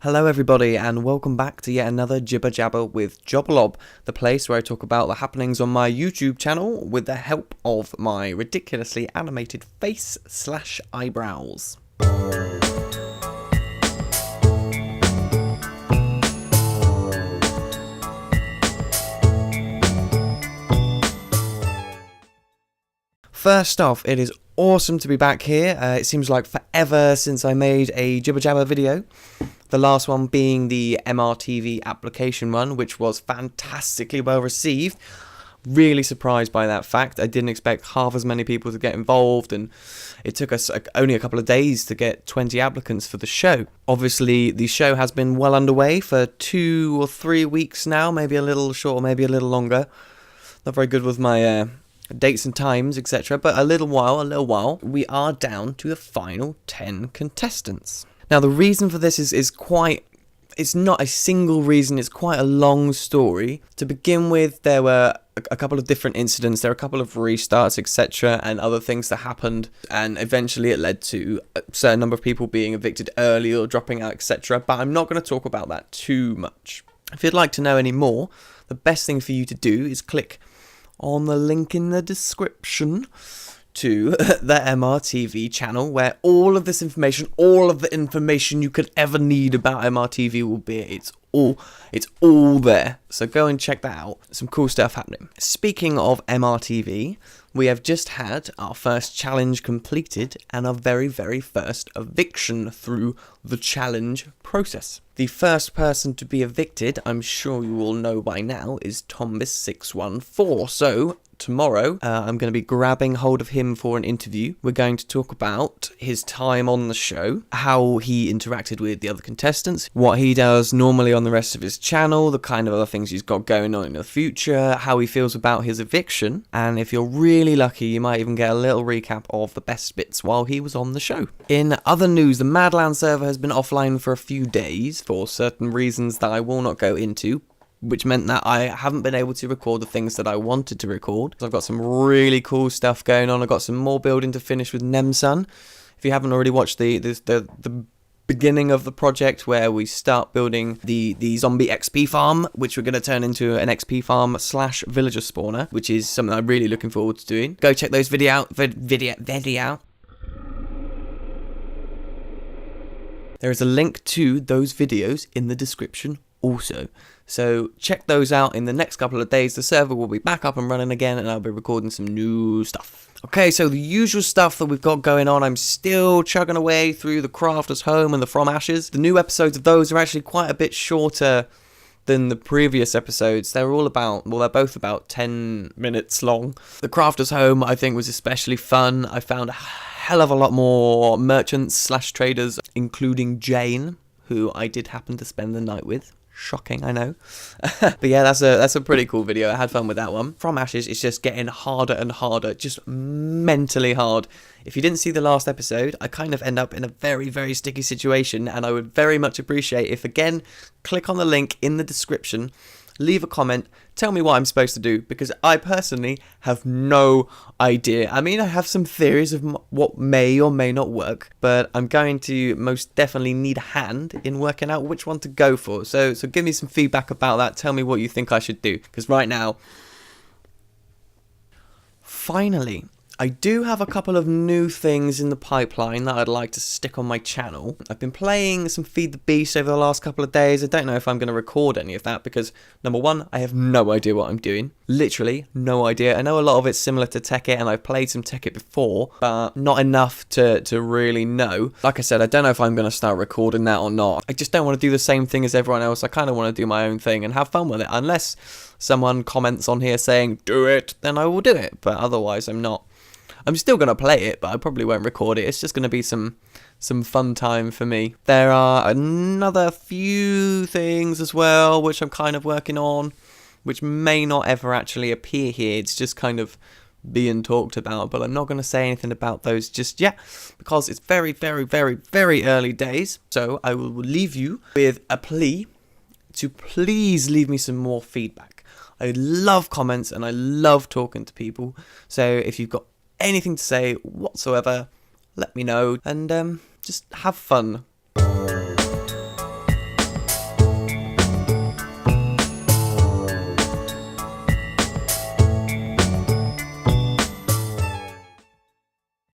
Hello everybody and welcome back to yet another Jibber-Jabber with Jobalob, the place where I talk about the happenings on my YouTube channel with the help of my ridiculously animated face/eyebrows. First off, it is awesome to be back here. It seems like forever since I made a Jibber-Jabber video. The last one being the MRTV application one, which was fantastically well received. Really surprised by that fact. I didn't expect half as many people to get involved, and it took us only a couple of days to get 20 applicants for the show. Obviously, the show has been well underway for 2 or 3 weeks now, maybe a little short, maybe a little longer. Not very good with my dates and times, etc. But a little while, we are down to the final 10 contestants. Now, the reason for this is quite... It's not a single reason, it's quite a long story. To begin with, there were a couple of different incidents, there were a couple of restarts, etc. and other things that happened, and eventually it led to a certain number of people being evicted early or dropping out, etc. But I'm not going to talk about that too much. If you'd like to know any more, the best thing for you to do is click on the link in the description to the MRTV channel, where all of this information, all of the information you could ever need about MRTV will be. It's all there. So go and check that out. Some cool stuff happening. Speaking of MRTV, we have just had our first challenge completed and our very first eviction through the challenge process. The first person to be evicted, I'm sure you all know by now, is Tombus614. So tomorrow, I'm going to be grabbing hold of him for an interview. We're going to talk about his time on the show, how he interacted with the other contestants, what he does normally on the rest of his channel, the kind of other things he's got going on in the future, how he feels about his eviction, and if you're really lucky, you might even get a little recap of the best bits while he was on the show. In other news, the Madland server has been offline for a few days for certain reasons that I will not go into, which meant that I haven't been able to record the things that I wanted to record. I've got some really cool stuff going on. I've got some more building to finish with Nemsun. If you haven't already watched the beginning of the project where we start building the zombie XP farm, which we're going to turn into an XP farm / villager spawner, which is something I'm really looking forward to doing. Go check those video out. There is a link to those videos in the description also. So check those out in the next couple of days. The server will be back up and running again, and I'll be recording some new stuff. Okay, so the usual stuff that we've got going on, I'm still chugging away through the Crafter's Home and the From Ashes. The new episodes of those are actually quite a bit shorter than the previous episodes. They're all about, well, they're both about 10 minutes long. The Crafter's Home, I think, was especially fun. I found a hell of a lot more merchants / traders, including Jane, who I did happen to spend the night with. Shocking, I know. But yeah, that's a pretty cool video. I had fun with that one. From Ashes is just getting harder and harder, just mentally hard. If you didn't see the last episode, I kind of end up in a very sticky situation, and I would very much appreciate if, again, click on the link in the description, leave a comment, tell me what I'm supposed to do, because I personally have no idea. I mean, I have some theories of what may or may not work, but I'm going to most definitely need a hand in working out which one to go for. So give me some feedback about that. Tell me what you think I should do, because right now, finally, I do have a couple of new things in the pipeline that I'd like to stick on my channel. I've been playing some Feed the Beast over the last couple of days. I don't know if I'm going to record any of that because, number one, I have no idea what I'm doing. Literally, no idea. I know a lot of it's similar to Tekkit, and I've played some Tekkit before, but not enough to really know. Like I said, I don't know if I'm going to start recording that or not. I just don't want to do the same thing as everyone else. I kind of want to do my own thing and have fun with it. Unless someone comments on here saying, do it, then I will do it. But otherwise, I'm not. I'm still going to play it, but I probably won't record it. It's just going to be some fun time for me. There are another few things as well, which I'm kind of working on, which may not ever actually appear here. It's just kind of being talked about, but I'm not going to say anything about those just yet, because it's very early days. So I will leave you with a plea to please leave me some more feedback. I love comments and I love talking to people. So if you've got anything to say whatsoever, let me know, and just have fun.